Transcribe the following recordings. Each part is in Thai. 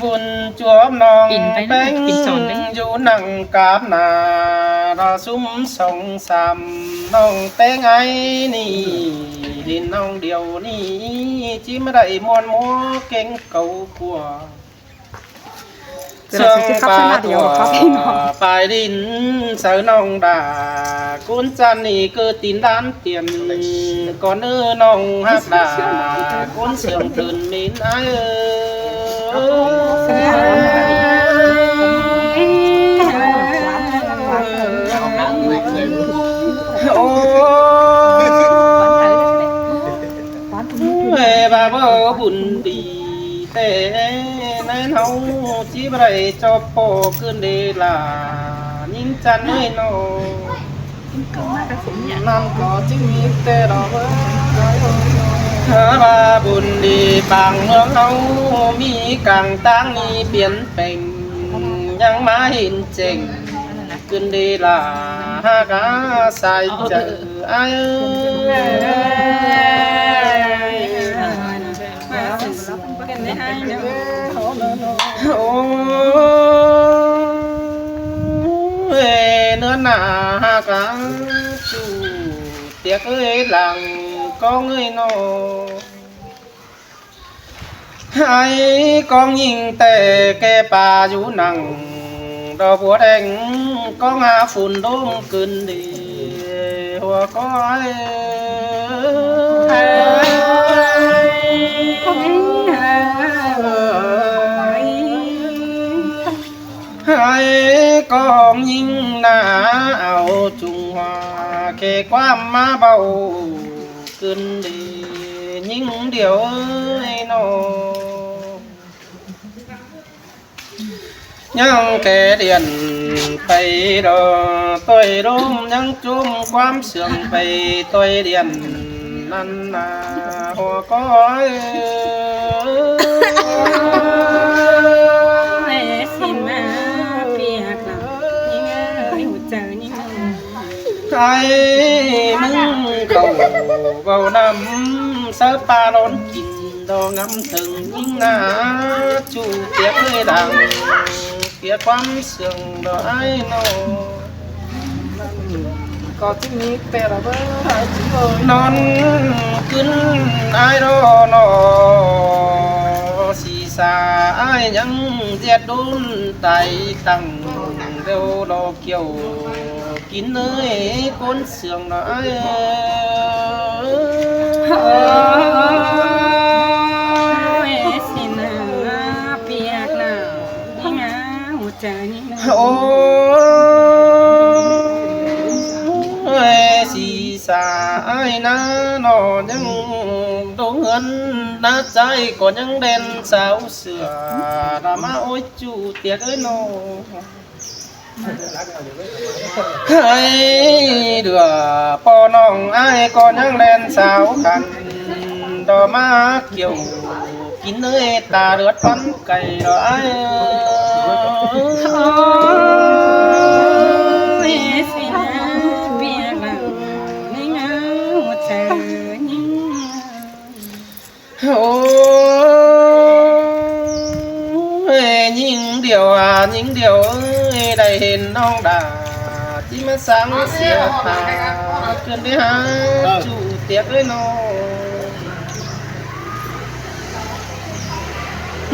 บุญจวบน้อง ปิ่นไปนะ แป้ง ปิ่นสอนไป อยู่นั่งกราบหน้าเราซุ้มสองสามน้องแป้งไอ้นี่ดินน้องเดียวนี่ที่ไม่ได้มวนมัวเก่งเก่ากลัว เดี๋ยวเราจะขับชนะเดียวครับพี่น้อง ปลายดินเสือน้องด่ากุนจันนี่เกิดตีนด้านเตียนก่อนเนื้อน้องฮักด่ากุนเสื่อมตื่นมินไอ้โอ้เอ้บาบ่บุญดีแต่ในเฮาจีบไรจอบโปขึ้นเดลายิ่งจันเอ้ยโนน้ำก็จึงมีแต่ดอกเฮาบาบุญดีบางเมืองเฮามีกลางตั้งมีเปลี่ยนแปลงยังมาเห็นเจ๋งขึ้นเดลาหากาใส่เจอไอ้โอ้เนื้อหนาหากาจูเตียกเอ้ยหลังก็เอ้ยโนให้กองยิงแต่แกป่าอยู่นั่งดอกบัวแดงก็งาฝุ่นดมขึ้นดีหัวก้อยให้กองยิงหน้าเอาจุงหัวแค่ความมาเบาขึ้นดียิงเดียวไอ้โนยังแค่เดียนไปดอต้อยร่มยังจุ่มความเสื่อมไปต้อยเดียนนั่นนาหัวก้อยไอ้มึงเขาเบาน้ำเสือปลาร้อนกินดองงำถึงยิ่งหน้าจูเตียกเลยดังเกียความเสื่อมดอกไอ้โนก็จึงมีแต่ละเบอร์นอนขึ้นไอ้โดนอสีสาไอ้ยังเจียดดุนไตตั้งเร็วดอกเกี่ยวกินเอ้ยคนเสื่อมดอกไอ้โอ้สีสายนะนอยังดงเงินน้าใจก็ยังเด่นสาวเสือดามาโอ้ยจูเตียกเอ้ยโนให้เดือปอน้องไอ้ก็ยังเล่นสาวกันดอมาเกี่ยวกินเอ้ยตาเลือดฟันไก่ดอไอ้โอ้ยิงเดียวยิงเดียวได้เห็นน้องด่าที่มาสังเสียหาเกินไปหาจูเตียกเลยน้อง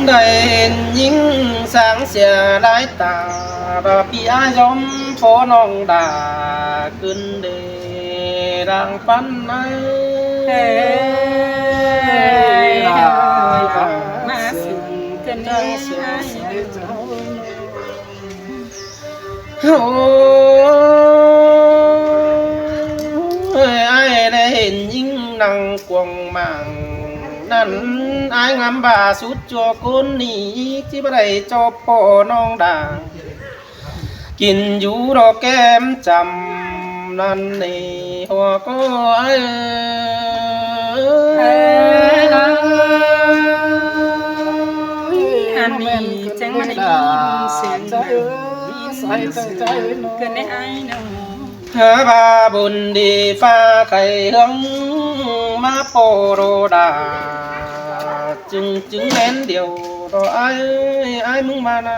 ได้เห็นยิงสังเสียหลายตาบาปีอายอมโฟน้องด่าขึ้นเดรังปันไอมาสึงกันได้โอ้ไอ้ได้เห็นยิ่งนังกวงมังนั่นไอ้งามบาสุดจัวคนนี้ที่บ่ได้จบปอน้องด่างกินอยู่ดอกแก้มจำนั่นนี่หัวก็ไอ้อันนี้จังไม่ได้ยินเสียงเกินได้ไอ้หนูเธอบาบุญดีฟ้าไข่หงมาโปโรดาจึงแม้นเดียว ก็ไอ้มึงมานะ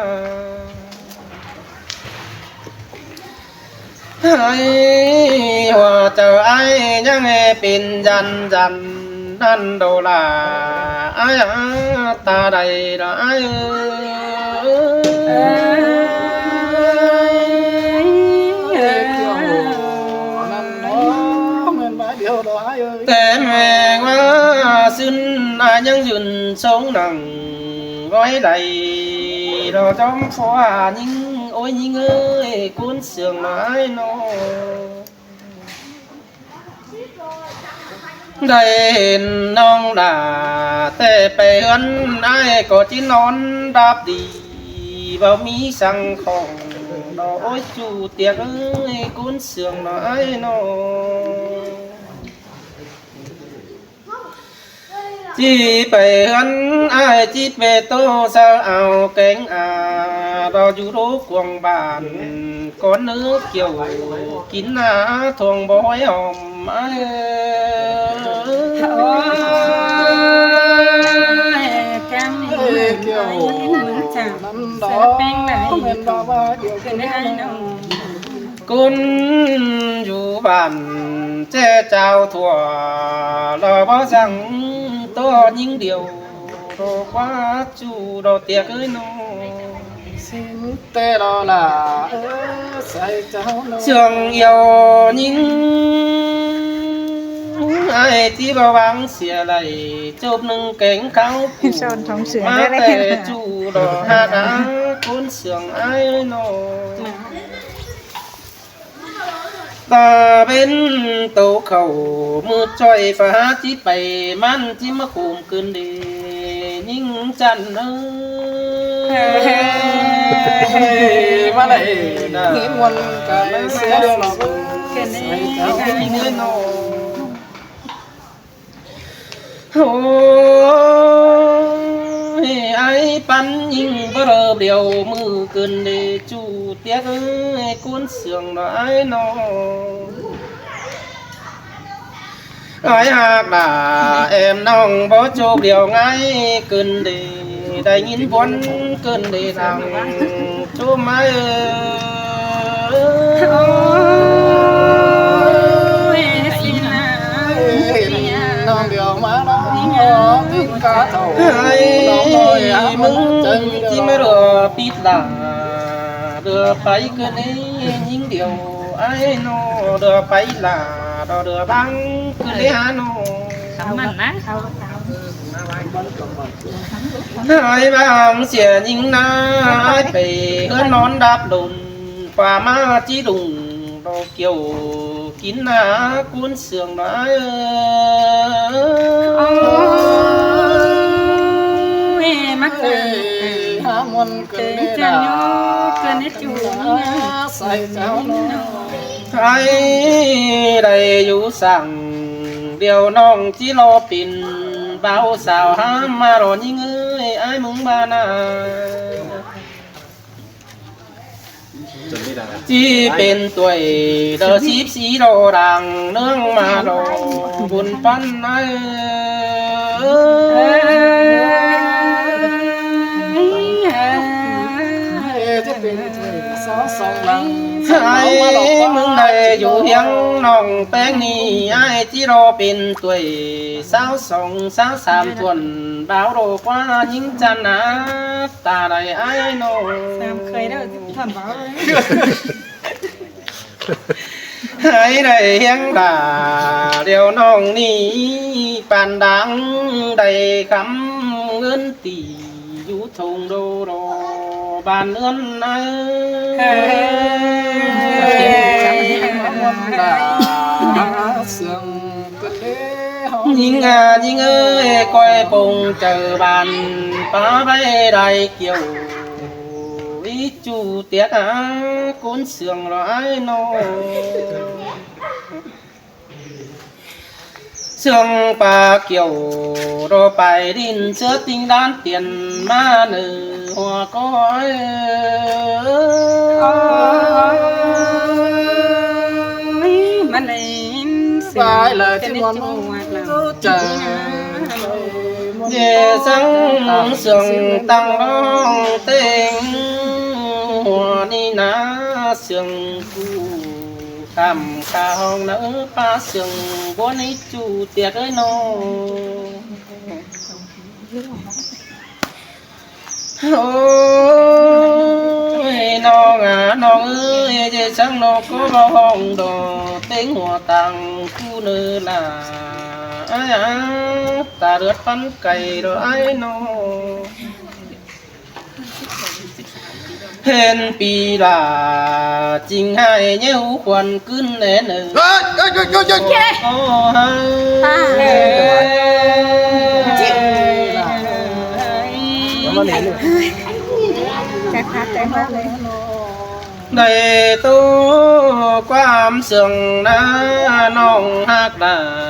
ไอ้หัวเจ้าไอ้ยังเป็นยันนั่นโดลาไอ้ตาใดละไอ้แต่แม่ว่าxin ai nhân dùn sống nằng gói đầy rồi trong phó nhưng ôi nhưng ơi cuốn sườn nói nó đây non là tê bề ân ai có chỉ non đáp đi vào mi sang không nó ôi chủ tiệc ơi cuốn sườn nói nó chỉ phải hắn ai chỉ về tô sao ảo cánh đó dù đố quăng bàn có nước kiểu kín thuồng bói hòm ai cam kiểu năm đó mình đó ba điều kiện hai năm cún dù bàn che chào thua lo bó rằng to những điều đồ quá chủ đồ tiệc ơi nó xin tê đó là say cháu nó trường yêu những ai chỉ bao vắng xìa lại chụp nâng cánh cao má tê chủ đồ hạ đá cuốn sườn ai nó ta bên tàu khẩu mưa trôi phá chỉ bày man chỉ mắc hùm cơn đi nhưng chân ơi mà này nghĩ muốn cái xe đưa nó cái này nó ai bắn nhưng bờ điều mưa cơn đi chủ tiếc ơi cuốn sườn nó ai nó ai hạc là em nong bó chụp điều ngay cơn đi đại nhìn vốn cơn đi thằng chú mai non điều mà nó tiếng cá thầu ai mừng chỉ mới được biết là được phải cái này những điều ai nó được phải là đó được băng cái đấy hả nó ai băng xỉa những ai phải hơn nón đáp đồn và má chỉ đùng đồ kiểu kín cuốn sườn đó mắc há muốn cơn hết chủ say cháu nó ai đây dù sang điều nong chỉ lo pin bao sao há mà rồi những ơi ai mừng ba na chỉ bên tuổi đỡ xíp xí đồ đằng nương mà đồ buồn phân ai ai mừng này dù hiang nòng bén ni ai chỉ lo bên tuổi sao sống sao sàm tuần báo đồ qua những chân ta đây ai nô khơi đâu thầm báo ai đây hiang đà điều nòng ni bàn đáng đầy khắm ngân tỷ vũ thùng đô đồ bàn ơn nhìn ơi coi bùng chờ bàn phá bay đầy kiểu ý chủ tiết cuốn sườn rồi nó sương pa kiểu đồ bài đinh chứa tinh đan tiền ma nữ hoa cõi mà này phải là chỉ muốn chờ về sang sườn tăng đong tên hoa ni ná sườn cu cầm cao nỡ pa sườn bốn ấy chu tiệt ơi nó ôi nó ngà nó ơi về sang nó có bao hồng đồ tiếng hoa tăng cu nơ là ai ta rớt bắn cày rồi ai nó hên pi là chính hai nhau quần cưng nén ở đây tôi quam sườn na nong hát đà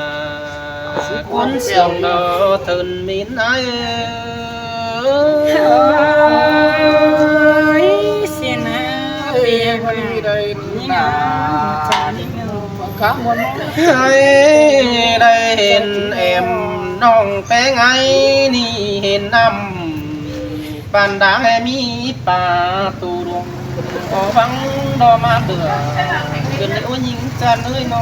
cuốn sườn đó thân mến ai xin bia đây hay đây hiện em nong bé ngay ni hiện năm bàn đá em mi pa tu ruộng có vắng đo mà bữa gần đây ôi nhìn chân ơi nó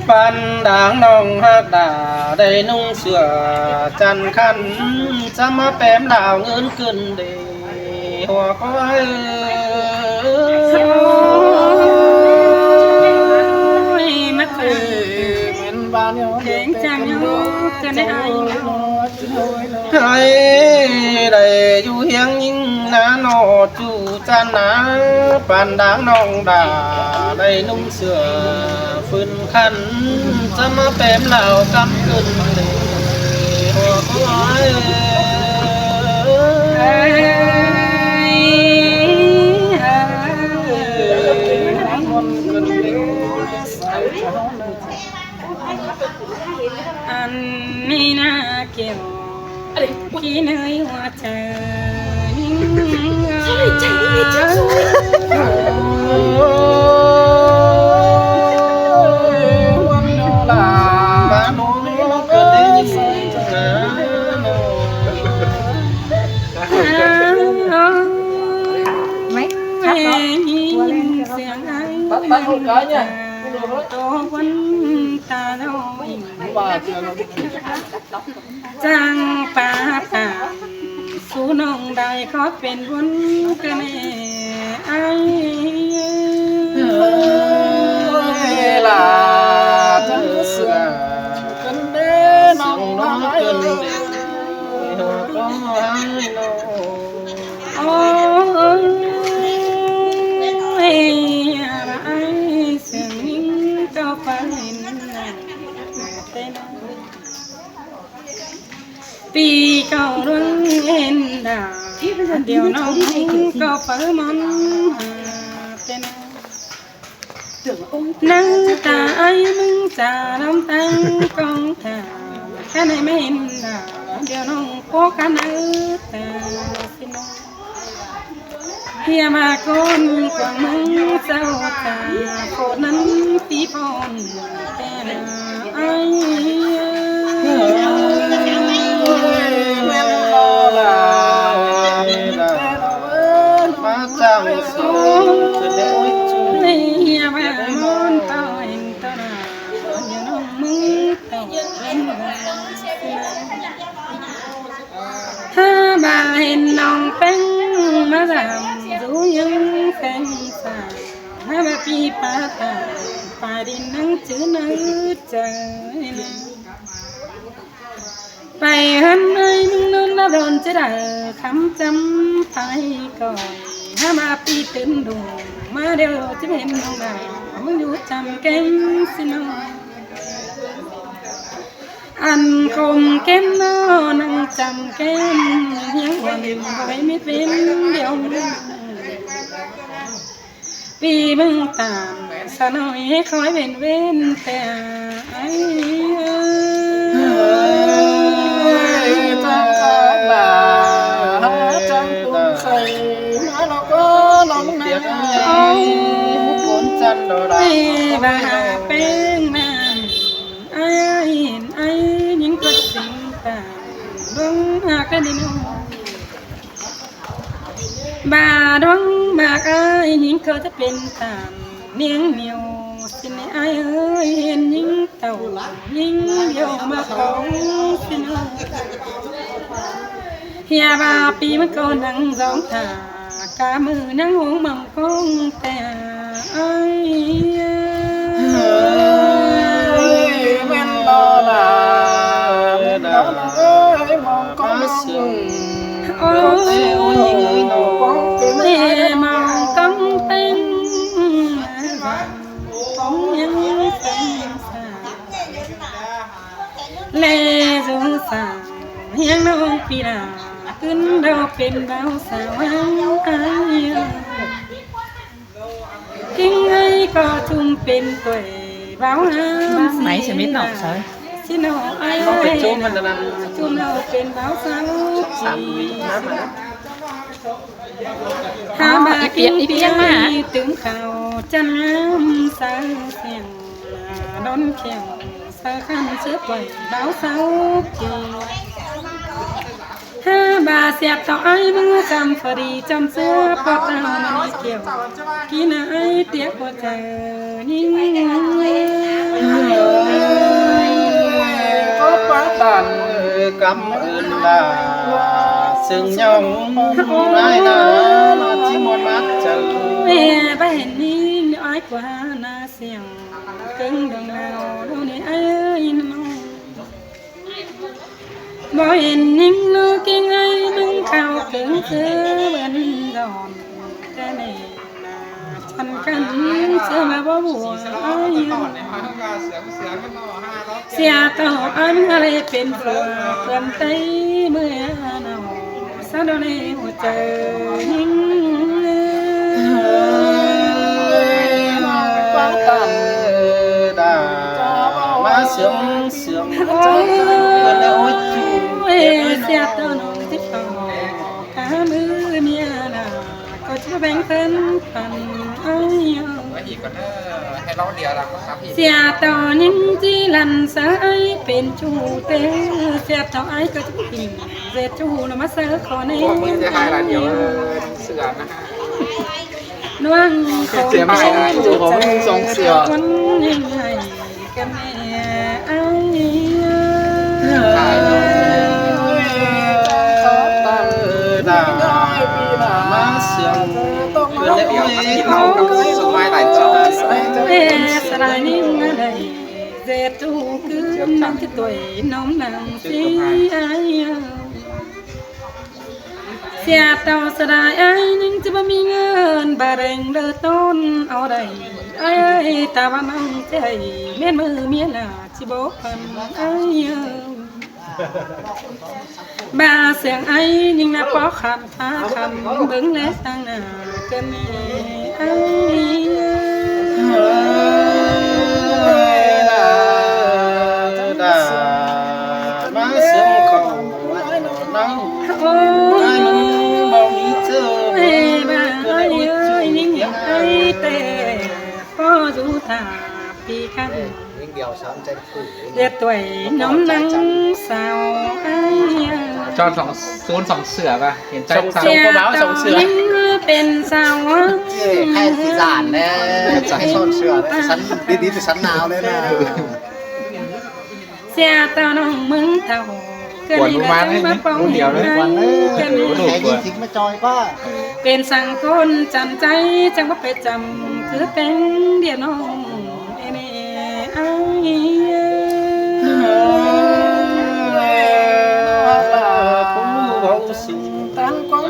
ban đáng nong hát đà đây nung sửa chăn khăn chăm áp em đào ngơn cơn để hoa có mắt mình bao nhiêu đến chẳng nhau cái này hay đây du hiang nhưng ná nọ chu chan ná ban đáng nong đà đây nung sửa phun khăn chăm áp em đào cắm cơn để hoa có anh na kiểu khi nơi hoa trời bắt hôn cái nha ta đâu trang pa ta su nông đại khóเป็นวุ้นcái này ai là chân sửa cân đế nong nói cân đế có ai nó ai sừng cho phải tên vì cầu đương hen đà điều nông có phải món tên nắng ta ai nắng trà đông tăng con thà cái này mới hen đà điều nông có cái nữ ta xin hiệp mà con quảng mông sao ta phổ nắng tí phong tên ai chẳng số từ lễ chú hiệp mà con tao hình tao là như nó mưng tao bên ha bà hình lòng bánh má giảm dù những khen xa ha bà pi pa ta phải đi nắng chữ nữ trời bài hơn ơi nương nó đồn chứ đã khám chấm phải coi ha bà pi tên đồ mà đều chứ bên nông đà muốn du chăm kem xin nói ăn không kém nó năng chăm kém những quần với mít bên điều vì bưng tàn sao nói khói bên bên tè ấy ta bà chẳng cũng khơi mà nó có lòng tiếc cuốn chân đồ đào bà bên nam ai หากได้น้องบาดวงบากอายหญิงเขาจะเป็นตามเนียงเหนียวสิในอายเอ้ยเห็นหญิงเต่าหญิงเดียวมาของสินเฮียบาปีมันก็นั่งร้องท่ากามือนั่งหงมังคงแต่อายแม่นรอลาแม่นรอลาเอ้ยมองก็ซึ้งโอ้ยแม่มองกังเต็งผมยังเป็นสาวเล่สงสารยังน้องปีนาขึ้นเราเป็นดาวสาวอายกิ้งไอ้ก็ทุ่มเป็นตัวบ่าวน้ำ máy sẽ biết nọc sao สิน้องไอ้ ต้องไปจุ่มมันนั้น จุ่มเราเป็นบ่าวสาว 3 วิน้ำมัน หามากินเพียงมาถึงเขาจันน้ำสาวเสียงดอนเขียวสาขันเชื้อปล่อยบ่าวสาวทีห้าบาเสียบต่อไอ้เมื่อจำฟรีจำเสื้อปอดเอามันเกี่ยวกินไอ้เตี้ยกว่าเจอยิ่งก็ปะตันกำอื่นลาซึ่งย่องได้นาที่มนมักเจอแม่ไปเห็นนี่อ้อยกว่านาเสียงกึ่งดวงดาวดูนี่ไอ้น้องบ่เห็นนิ่งลูกกิ้งไอ้ดึงเข้าถึงเสื้อเบิ่นดอนแต่ในนาฉันกันเสื้อมาบ่บัวเสียต่ออันอะไรเป็นเพื่อเพื่อนไตเมื่อเนาสะดวกในหัวใจยิ่งปะตันดามาเสียงเสียงก็แล้วจูเสียต่อน้องที่ต่อขามือเมียน่ะก็จะแบ่งเพิ่นปันไอ้อีกก็ให้ร้องเดียวละครับพี่เสียต่อนิ่งจีลันสายเป็นชูเตเสียต่อไอ้ก็จะกินเสียชูแล้วมาเสือขอในมึงจะหายละเดียวเสือนะฮะน้องเสียไม่ได้จูของมึงทรงเสือวันยังไงกันแม่ไอ้มาเสียงเพื่อนเดียวที่เราสมัยหลายจุดสลายนิ่งอะไรเจ็ดจูคือนั่งที่ตัวน้องนางสีไอเสียเต่าสลายไอ้นิ่งจะไม่มีเงินบาเร่งเลือต้นเอาได้ไอ้ตาบ้านน้องใจเมียนมือเมียน่ะจิโบกันไอ้บาเสียงไอ้ยิ่งนับปอขับตาคำบึ้งและสร้างหน้าเกินไอ้มาเสียงเขาน้องไอ้มึงบอกมีเธอไอ้บ้าไอ้ยิ่งไอ้เตะพ่อดูตาปีกันเรียกตัวน้องนังสาวไอ้จอน202เสือป่ะเห็นใจสาวก็บ้า2เสือเป็นสาวแค่ที่สานแน่จะให้ซ่อนเสือฉันดีๆแต่ฉันหนาวเลยนะเสียตาน้องมึงเท่าปวดรู้มาให้รู้เดียวเลยวันเลยแค่ยิงทิ้งมาจอยป้าเป็นสังคนจำใจจังว่าไปจำคือเป็นเดียวน้องไอ้ไอ้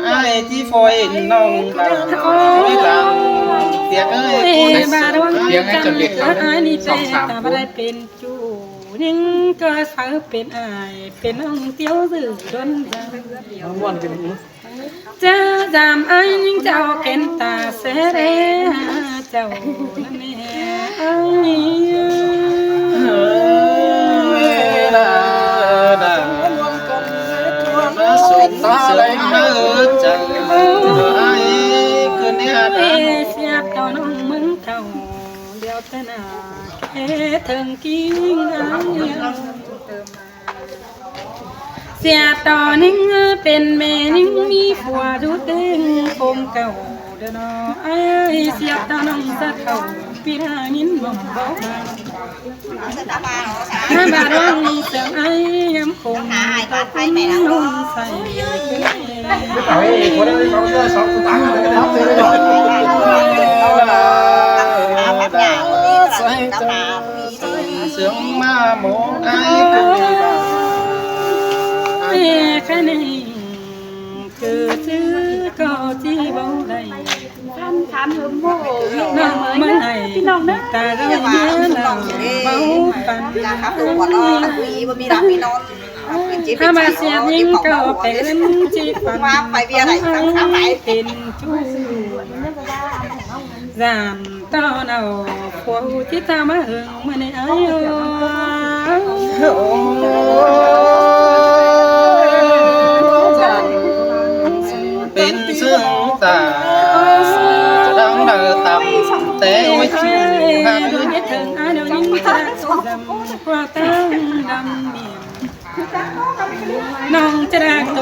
ไอ้ที่ฟอยน้องดังไม่ดังเตียกเอ้ยบาดวงจันทร์ไอ้นี่เตะตาบ่ได้เป็นจูนิ่งก็สาวเป็นอายเป็นน้องเตี้ยวสื่อดนจะจำไอ้ยิ่งเจ้าเก็นตาเสเรเจ้าแม่ไอ้สุดตาเลยจังไอ้คืนนี้เสียบเต่าน้องมึงเต่าเดียวเท่านาถึงกิ้งไอ้ เสียต่อนิ่งเป็นแม่นิ่งมีผัวดูเต็งคงเก่าเด้อน้อไอ้เสียต่อน้องสะเท่าปีหน้ายินบ่เบาถ้าบาดวังเสียงไอ้ยำคงตาคนนุ่งใส่เอาอีกคนนึงเขาช่วยสองตังค์เลยครับเลยหน่อยเสียงมาหมูไอ้ก็มีบ้างแค่นี้คือชื่อก็ที่เบาได้ทานเฮิมโม่ น้องเมื่อไหร่ตาเราเยอะเราเบาปันถ้ามาเสียยิ่งก็เป็นจีฟันเป็นชู้จามต้อนเอาพวกที่ตามาเฮงเมื่อในอายุเป็นซึ่งตาดังเดินต่ำแต่ไม่ชื่อหางดูนิดถึงอาเดียวยิ่งจะสมกว่าตั้งดำเบียงน้องจะรักโต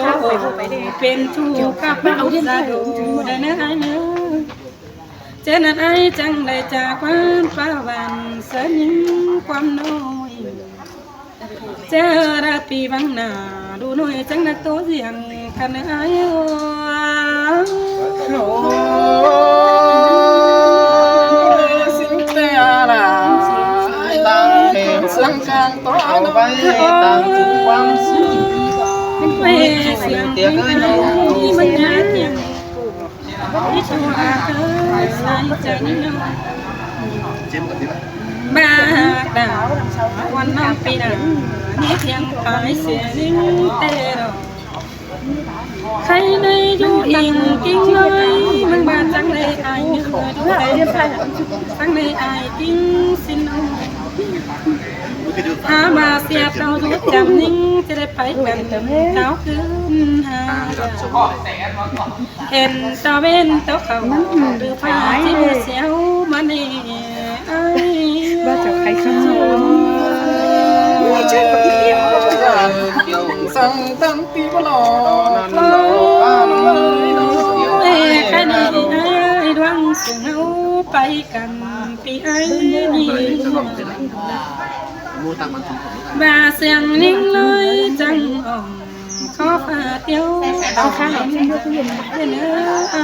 เป็นชู้กับเราสะดุดได้นะเนื้อเจนันไอจังได้จากวันฟ้าวันเสนิมความน้อยเจอราปีบังหน้าดูหน่อยจังนักโตเสียงกันไอ้สิ่งแต่ละต่างเห็นเสียงกลางต่อไปต่างถึงความสุขเสียงเตียงมันยาเตียงที่ชัวร์เธอใส่ใจนิดหน่อยบ้าดาววันน้ำปีหน้านี่เพียงปลายเสียนิ่งเตะใครในอยู่อิงกิ้งเลยมันบานจังเลยอายไม่เคยดูแต่จังเลยอายกิ้งสินหามาเสียเราดูจำนิ่งจะได้ไปกันเท้าขึ้นหาเห็นตาเว้นตาเขาหรือผ้าที่เสียวมันนี่ไอ้บ้าจากใครข้างสั่งตั้งปีบลอแค่นี้ไอ้ดวงเสียงเอาไปกันปีไอ้นี่บ่าเสียงนิ่งเลยจังอ่องขอฝากเดียวเอาข้างเนื้อไอ้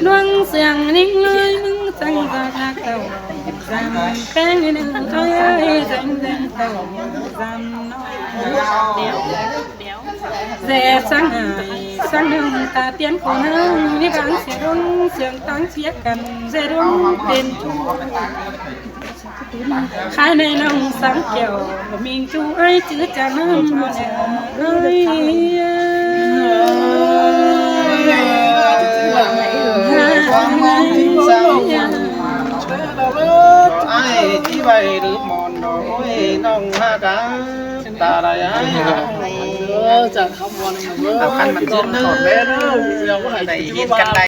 ดวงเสียงนิ่งเลยจังรักเต่าจังแป้งหนึ่งเอ้ยจังเต่าจังน้อยเดี๋ยวเสียสังหายสังหนึ่งตาเตียนของนางวิบังเสียงเสียงตั้งเชียกันเสียงเป็นชูขายในน้องสังเกี่ยวมิงจูไอ้จื้อจากน้ำมันเอ้ยความมองที่สาวไอ้ที่ใบหรือมอนดอยน้องฮากาตาลายไอ้จากคำวันมันเยอะมันเยอะเนอะแม่เนอะเราก็ให้เห็นกันได้